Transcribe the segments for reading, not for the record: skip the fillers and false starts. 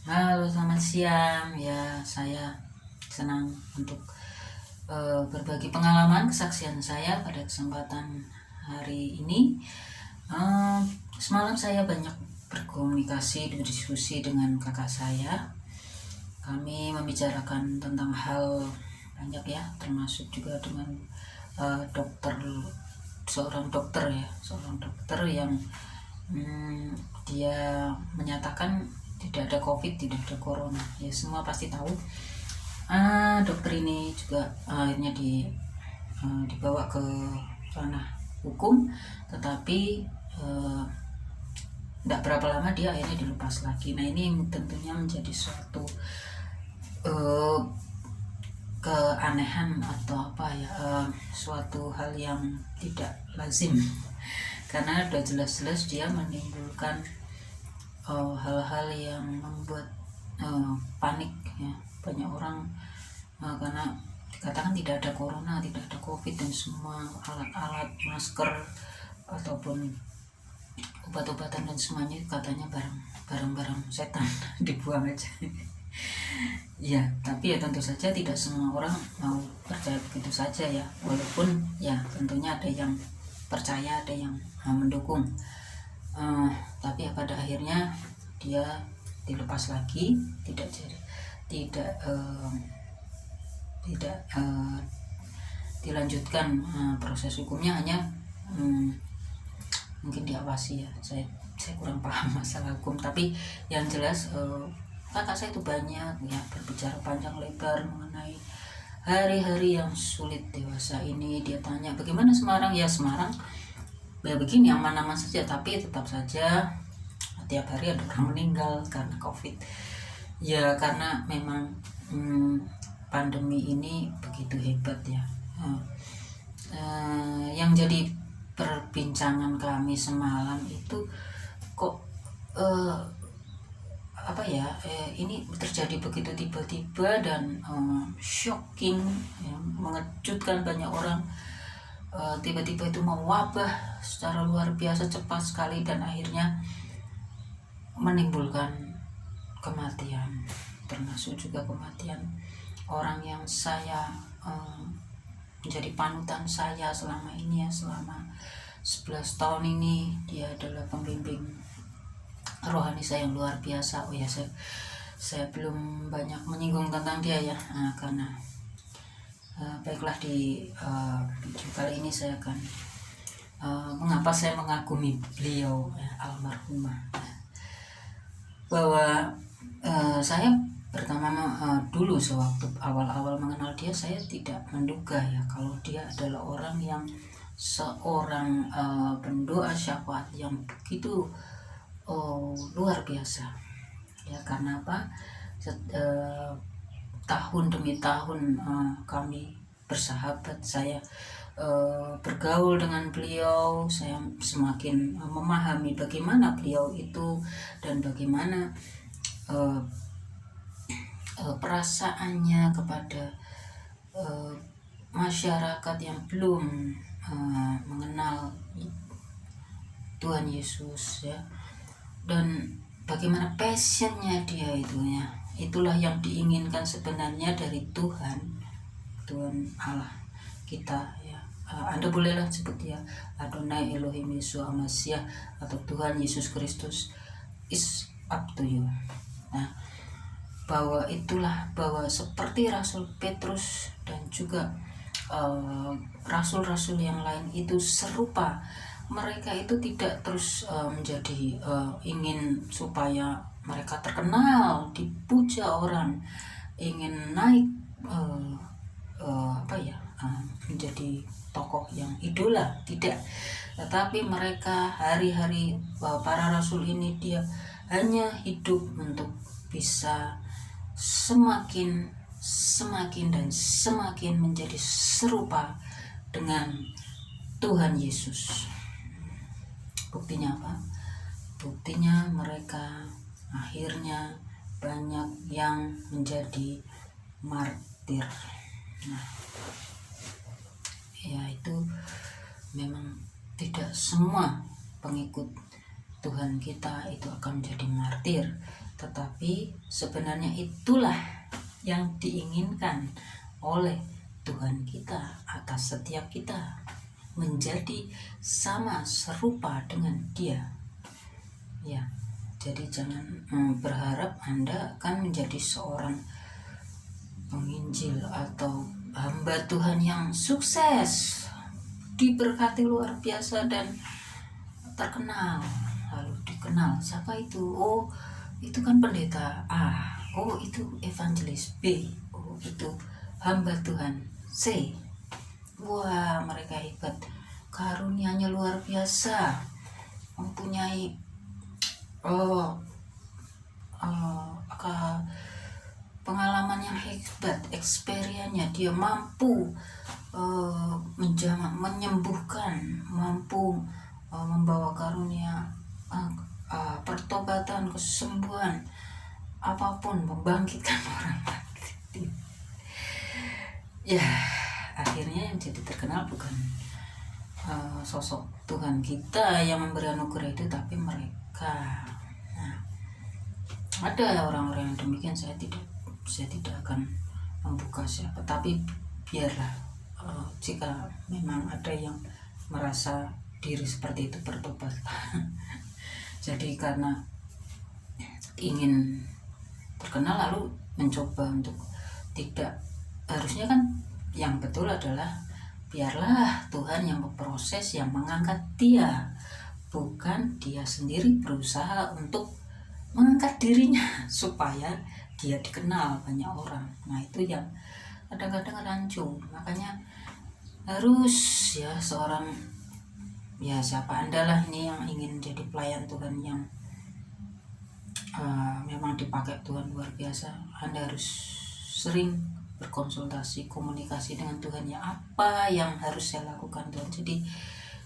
Halo, selamat siang. Ya, saya senang untuk berbagi pengalaman kesaksian saya pada kesempatan hari ini. Eh, Semalam saya banyak berkomunikasi, berdiskusi dengan kakak saya. Kami membicarakan tentang hal banyak ya, termasuk juga dengan dokter, seorang dokter yang dia menyatakan tidak ada COVID, tidak ada corona. Ya, semua pasti tahu. Dokter ini juga akhirnya dibawa ke ranah hukum, tetapi tidak berapa lama dia akhirnya dilepas lagi. Nah, ini tentunya menjadi suatu uh, keanehan atau apa ya, suatu hal yang tidak lazim karena sudah jelas-jelas dia menimbulkan hal-hal yang membuat panik ya banyak orang, karena dikatakan tidak ada corona, tidak ada covid, dan semua alat-alat, masker ataupun obat-obatan dan semuanya katanya barang-barang setan dibuang aja. Ya, tapi ya tentu saja tidak semua orang mau percaya begitu saja ya, walaupun ya tentunya ada yang percaya, ada yang mendukung. Tapi ya pada akhirnya dia dilepas lagi, tidak tidak tidak dilanjutkan proses hukumnya, hanya mungkin diawasi ya. Saya kurang paham masalah hukum, tapi yang jelas kakak saya itu banyak ya berbicara panjang lebar mengenai hari-hari yang sulit dewasa ini. Dia tanya bagaimana Semarang, ya Semarang ya begini, aman-aman saja, tapi tetap saja tiap hari ada orang meninggal karena covid ya, karena memang pandemi ini begitu hebat ya. Yang jadi perbincangan kami semalam itu kok ini terjadi begitu tiba-tiba dan shocking ya, mengejutkan banyak orang. Tiba-tiba itu mewabah secara luar biasa cepat sekali dan akhirnya menimbulkan kematian, termasuk juga kematian orang yang saya menjadi panutan saya selama ini ya, selama 11 tahun ini. Dia adalah pembimbing rohani saya yang luar biasa. Oh ya, saya belum banyak menyinggung tentang dia ya, karena baiklah, di video kali ini saya akan mengapa saya mengagumi beliau ya, almarhumah, bahwa saya pertama dulu sewaktu awal-awal mengenal dia, saya tidak menduga ya kalau dia adalah orang yang seorang pendoa syafaat yang begitu luar biasa ya. Karena apa? Tahun demi tahun kami bersahabat, saya bergaul dengan beliau, saya semakin memahami bagaimana beliau itu dan bagaimana perasaannya kepada masyarakat yang belum mengenal Tuhan Yesus ya, dan bagaimana passionnya dia itu ya. Itulah yang diinginkan sebenarnya dari Tuhan Allah kita ya. Anda bolehlah sebut ya Adonai Elohim Yeshua Mashiach atau Tuhan Yesus Kristus, is up to you. Nah, bahwa seperti Rasul Petrus dan juga rasul-rasul yang lain itu serupa. Mereka itu tidak terus menjadi ingin supaya mereka terkenal, dipuja orang, ingin naik menjadi tokoh yang idola, tidak. Tetapi mereka hari-hari, para rasul ini, dia hanya hidup untuk bisa semakin dan semakin menjadi serupa dengan Tuhan Yesus. Buktinya apa? Buktinya mereka akhirnya banyak yang menjadi martir. Nah, ya itu memang tidak semua pengikut Tuhan kita itu akan menjadi martir. tetapi sebenarnya itulah yang diinginkan oleh Tuhan kita atas setiap kita, menjadi sama serupa dengan Dia. Ya, jadi jangan berharap Anda akan menjadi seorang penginjil atau hamba Tuhan yang sukses, diberkati luar biasa dan terkenal. Lalu dikenal, siapa itu? Oh, itu kan pendeta A. Oh, itu evangelis B. Oh, itu hamba Tuhan C. Wah, mereka hebat, karunianya luar biasa, mempunyai pengalaman yang hebat, experience-nya. Dia mampu menyembuhkan, mampu membawa karunia pertobatan, kesembuhan, apapun, membangkitkan orang mati. Ya, akhirnya yang jadi terkenal bukan sosok Tuhan kita yang memberi anugerah itu, tapi mereka. Nah, ada orang-orang yang demikian. Saya tidak akan membuka siapa, tapi biarlah jika memang ada yang merasa diri seperti itu, bertobat. Jadi karena ingin terkenal lalu mencoba untuk tidak, harusnya kan yang betul adalah biarlah Tuhan yang berproses, yang mengangkat dia, bukan dia sendiri berusaha untuk mengangkat dirinya supaya dia dikenal banyak orang. Nah, itu yang kadang-kadang rancu. Makanya harus ya seorang, ya siapa Anda lah ini yang ingin jadi pelayan Tuhan yang memang dipakai Tuhan luar biasa, Anda harus sering berkonsultasi, komunikasi dengan Tuhan. Ya, apa yang harus saya lakukan Tuhan? Jadi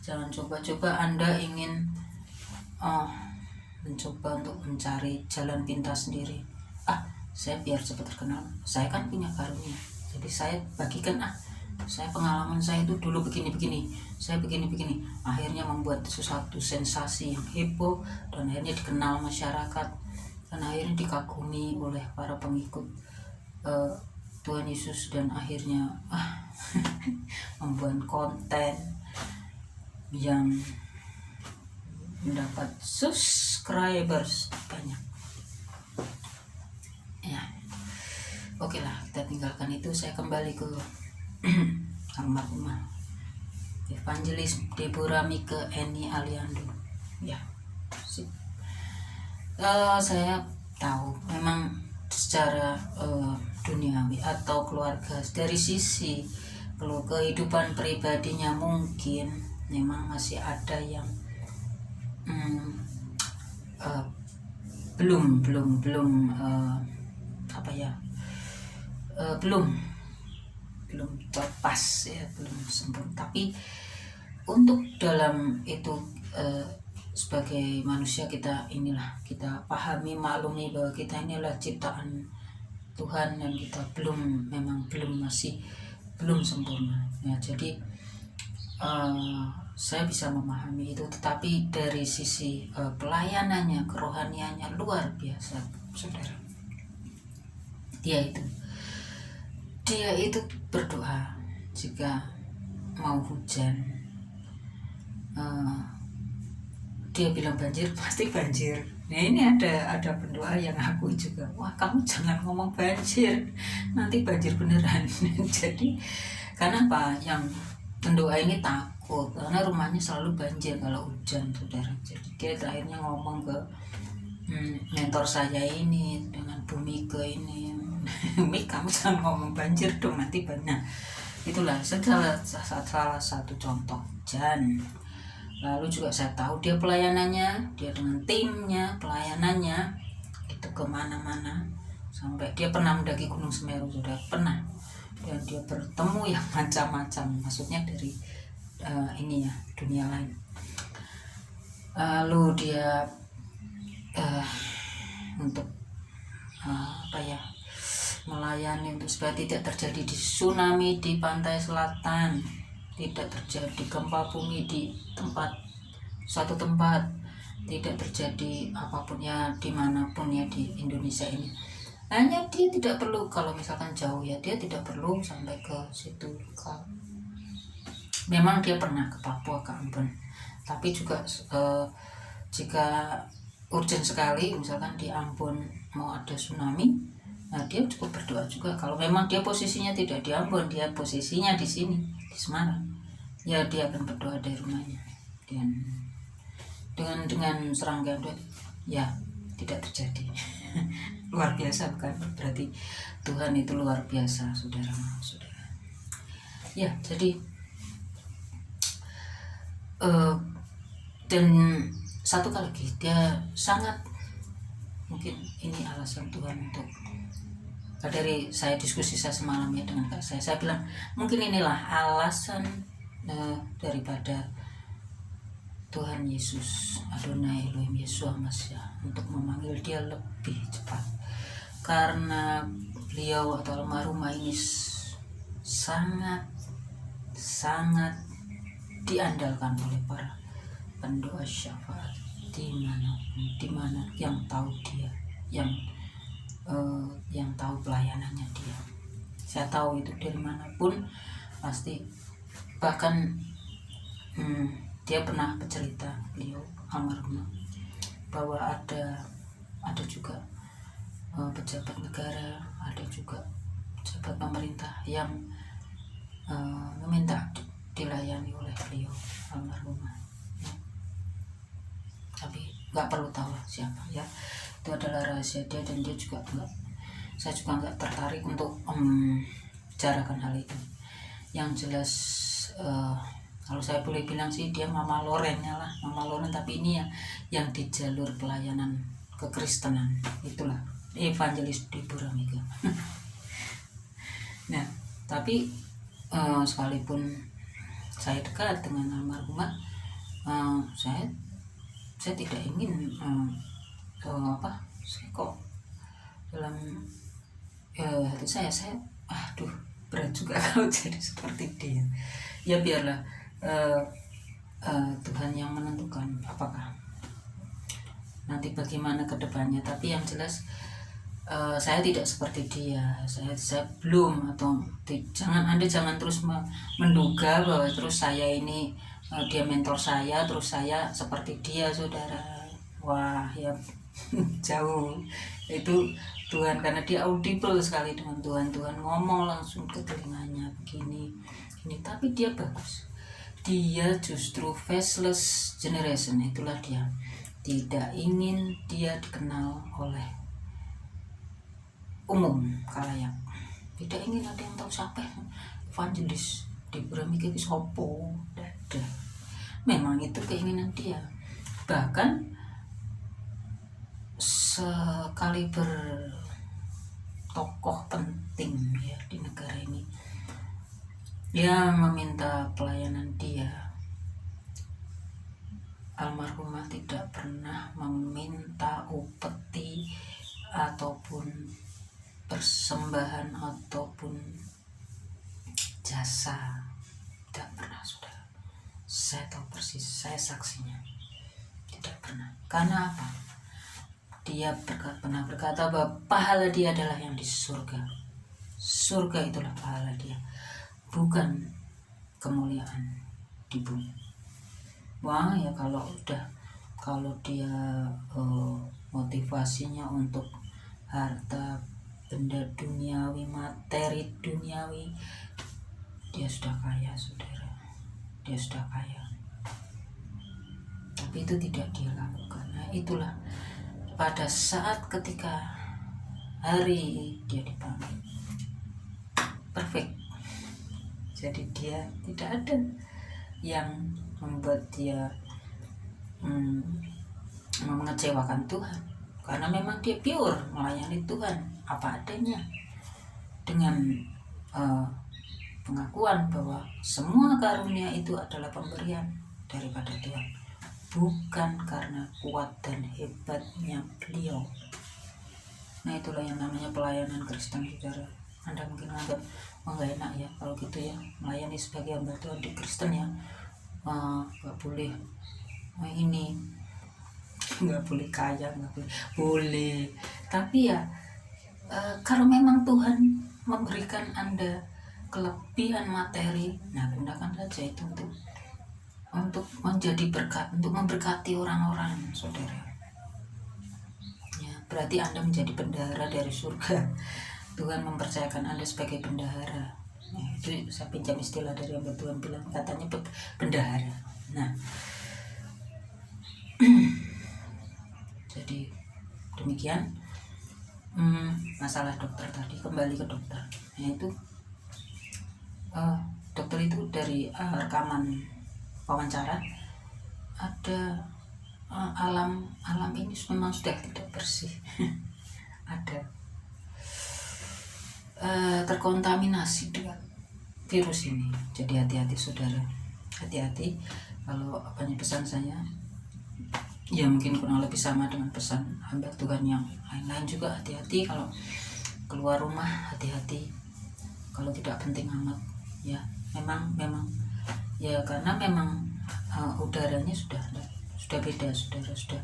jangan coba-coba Anda ingin mencoba untuk mencari jalan pintas sendiri. Saya biar cepat terkenal, saya kan punya karunia, jadi saya bagikan. Saya pengalaman saya itu dulu begini-begini, saya begini-begini, akhirnya membuat sesuatu sensasi yang heboh, dan akhirnya dikenal masyarakat, dan akhirnya dikagumi oleh para pengikut Tuhan Yesus, dan akhirnya membuat konten yang mendapat subscribers banyak. Ya, oke lah, kita tinggalkan itu. Saya kembali ke almarhumah Evangelis Deborah Mike Eni Aliando. Ya, saya tahu memang secara duniawi atau keluarga, dari sisi kalau kehidupan pribadinya mungkin memang masih ada yang belum terpas ya, belum sempurna. Tapi untuk dalam itu sebagai manusia kita pahami, maklumi bahwa kita ini adalah ciptaan Tuhan, dan kita masih belum sempurna ya. Jadi saya bisa memahami itu, tetapi dari sisi pelayanannya, kerohaniannya luar biasa, saudara. Dia itu berdoa jika mau hujan, dia bilang banjir, pasti banjir. Nah, ini ada pendoa yang aku juga, wah kamu jangan ngomong banjir, nanti banjir beneran. Jadi karena apa, yang pendoa ini takut karena rumahnya selalu banjir kalau hujan, saudara. Jadi dia akhirnya ngomong ke mentor saya ini dengan Bumi ke ini, Mik, kamu jangan ngomong banjir dong, nanti banyak. Itulah salah satu contoh hujan. Lalu juga saya tahu dia pelayanannya, dia dengan timnya, pelayanannya itu kemana-mana, sampai dia pernah mendaki Gunung Semeru, sudah pernah, dan dia bertemu yang macam-macam, maksudnya dari dunia lain. Lalu dia untuk melayani untuk supaya tidak terjadi tsunami di pantai selatan, tidak terjadi gempa bumi di suatu tempat, tidak terjadi apapun ya dimanapun ya di Indonesia ini. Hanya dia tidak perlu, kalau misalkan jauh ya dia tidak perlu sampai ke situ. Memang dia pernah ke Papua, ke Ambon, tapi juga jika urgent sekali misalkan di Ambon mau ada tsunami, nah dia cukup berdoa juga. Kalau memang dia posisinya tidak di Ambon, dia posisinya di sini, di Semarang, ya dia akan berdoa dari rumahnya. Dan dengan serangkaian doa ya tidak terjadi. Luar biasa bukan? Berarti Tuhan itu luar biasa, saudara. Ya, jadi dan satu kali lagi, dia sangat, mungkin ini alasan Tuhan untuk, dari saya diskusi saya semalam ya dengan kak saya bilang mungkin inilah alasan daripada Tuhan Yesus Adonai Elohim Yeshua Masya untuk memanggil dia lebih cepat, karena beliau atau almarhumah ini sangat diandalkan oleh para pendoa syafaat di mana yang tahu dia, yang tahu pelayanannya dia. Saya tahu itu dari manapun pasti, bahkan dia pernah bercerita, beliau almarhumah, bahwa ada juga pejabat negara, ada juga pejabat pemerintah yang meminta dilayani oleh beliau almarhumah ya. Tapi nggak perlu tahu siapa ya, itu adalah rahasia dia, dan dia juga saya juga nggak tertarik untuk bicarakan hal itu. Yang jelas kalau saya boleh bilang sih dia Mama Lorennya lah, Mama Loren, tapi ini ya yang di jalur pelayanan kekristenan, itulah evangelis Deborah Mega. Nah, tapi sekalipun saya dekat dengan almarhumah, saya tidak ingin saya kok dalam hati saya berat juga kalau jadi seperti dia. Ya biarlah Tuhan yang menentukan apakah nanti bagaimana ke depannya. Tapi yang jelas saya tidak seperti dia. Saya belum, atau Anda jangan terus menduga bahwa terus saya ini dia mentor saya, terus saya seperti dia, saudara. Wah ya jauh itu Tuhan, karena dia audible sekali dengan Tuhan ngomong langsung ke telinganya begini. Tapi dia bagus, dia justru faceless generation, itulah dia. Tidak ingin dia dikenal oleh umum khalayak, tidak ingin ada yang tahu siapa evangelis Deborah Mega sopo dada. Memang itu keinginan dia, bahkan sekali bertokoh penting ya di negara ini yang meminta pelayanan dia, almarhumah tidak pernah meminta upeti ataupun persembahan ataupun jasa, tidak pernah, saudara. Saya tahu persis, saya saksinya, tidak pernah. Karena apa? Dia pernah berkata bahwa pahala dia adalah yang di surga. Surga itulah pahala dia, bukan kemuliaan di bumi. Wah ya kalau dia motivasinya untuk harta benda duniawi, materi duniawi, dia sudah kaya, saudara. Dia sudah kaya. Tapi itu tidak dia lakukan. Nah itulah pada saat ketika hari dia dipanggil perfect. Jadi dia tidak ada yang membuat dia mengecewakan Tuhan, karena memang dia pure melayani Tuhan apa adanya, dengan pengakuan bahwa semua karunia itu adalah pemberian daripada Tuhan, bukan karena kuat dan hebatnya beliau. Nah itulah yang namanya pelayanan Kristen, saudara. Anda mungkin anggap nggak enak ya kalau gitu ya, melayani sebagai hamba Tuhan di Kristen ya, nggak boleh ini nggak boleh kaya, nggak boleh, boleh, tapi ya kalau memang Tuhan memberikan Anda kelebihan materi, nah gunakan saja itu untuk menjadi berkat, untuk memberkati orang-orang, saudara. Ya, berarti Anda menjadi bendahara dari surga. Tuhan mempercayakan Anda sebagai bendahara. Ya, itu saya pinjam istilah dari yang Tuhan bilang, katanya bendahara. Nah, jadi demikian masalah dokter tadi. Kembali ke dokter, yaitu dokter itu dari rekaman wawancara ada alam ini memang sudah tidak bersih. Ada terkontaminasi dengan virus ini. Jadi hati-hati saudara, hati-hati. Kalau pesan saya ya mungkin kurang lebih sama dengan pesan hamba Tuhan yang lain-lain juga. Hati-hati kalau keluar rumah, hati-hati kalau tidak penting amat ya. Memang ya, karena memang udaranya sudah beda, saudara, sudah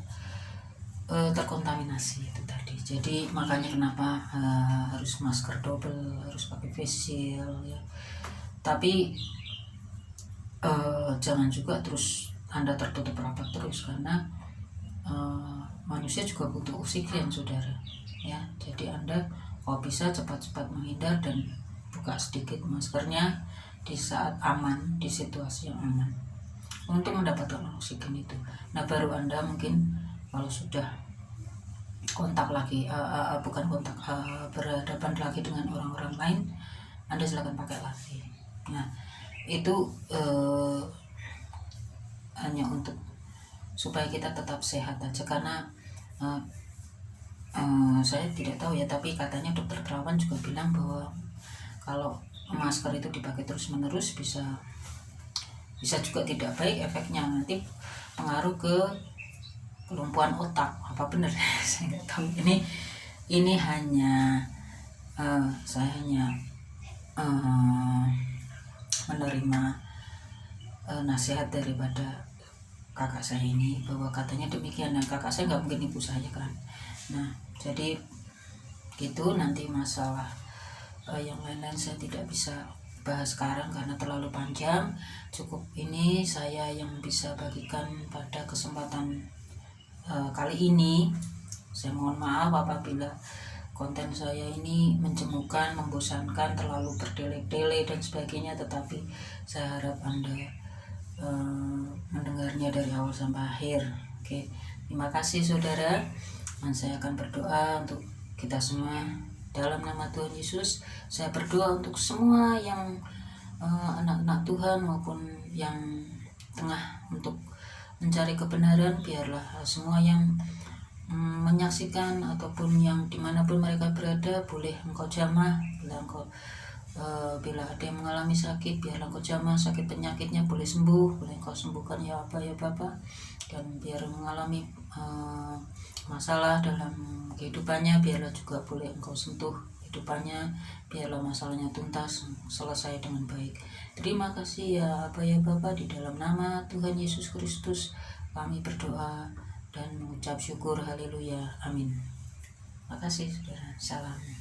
terkontaminasi itu tadi. Jadi makanya kenapa harus masker double, harus pakai face shield ya. Tapi jangan juga terus Anda tertutup rapat terus, karena manusia juga butuh oksigen, saudara ya. Jadi Anda kalau bisa cepat-cepat menghindar dan buka sedikit maskernya di saat aman, di situasi yang aman untuk mendapatkan oksigen itu. Nah baru Anda mungkin kalau sudah kontak lagi, berhadapan lagi dengan orang-orang lain, Anda silakan pakai lagi. Nah itu hanya untuk supaya kita tetap sehat aja, karena saya tidak tahu ya, tapi katanya dokter terawan juga bilang bahwa kalau masker itu dipakai terus menerus bisa juga tidak baik efeknya, nanti pengaruh ke kelumpuhan otak. Apa benar? Saya nggak tahu. Ini hanya saya hanya menerima nasihat daripada kakak saya ini, bahwa katanya demikian. Nah kakak saya nggak mungkin ibu saya kan. Nah jadi gitu. Nanti masalah yang lain-lain saya tidak bisa bahas sekarang karena terlalu panjang. Cukup ini saya yang bisa bagikan pada kesempatan kali ini. Saya mohon maaf apabila konten saya ini menjemukan, membosankan, terlalu berdele-dele dan sebagainya, tetapi saya harap Anda mendengarnya dari awal sampai akhir. Oke, terima kasih saudara. Dan saya akan berdoa untuk kita semua. Dalam nama Tuhan Yesus, saya berdoa untuk semua yang anak-anak Tuhan maupun yang tengah untuk mencari kebenaran. Biarlah semua yang menyaksikan ataupun yang dimanapun mereka berada, boleh engkau jamah, bila ada yang mengalami sakit, biarlah engkau jamah sakit penyakitnya, boleh sembuh, boleh engkau sembuhkan ya Bapa ya Bapa. Dan biar mengalami masalah dalam kehidupannya, biarlah juga boleh engkau sentuh kehidupannya, biarlah masalahnya tuntas, selesai dengan baik. Terima kasih ya Bapa ya Bapa, di dalam nama Tuhan Yesus Kristus kami berdoa dan mengucap syukur. Haleluya, amin. Terima kasih saudara, salam.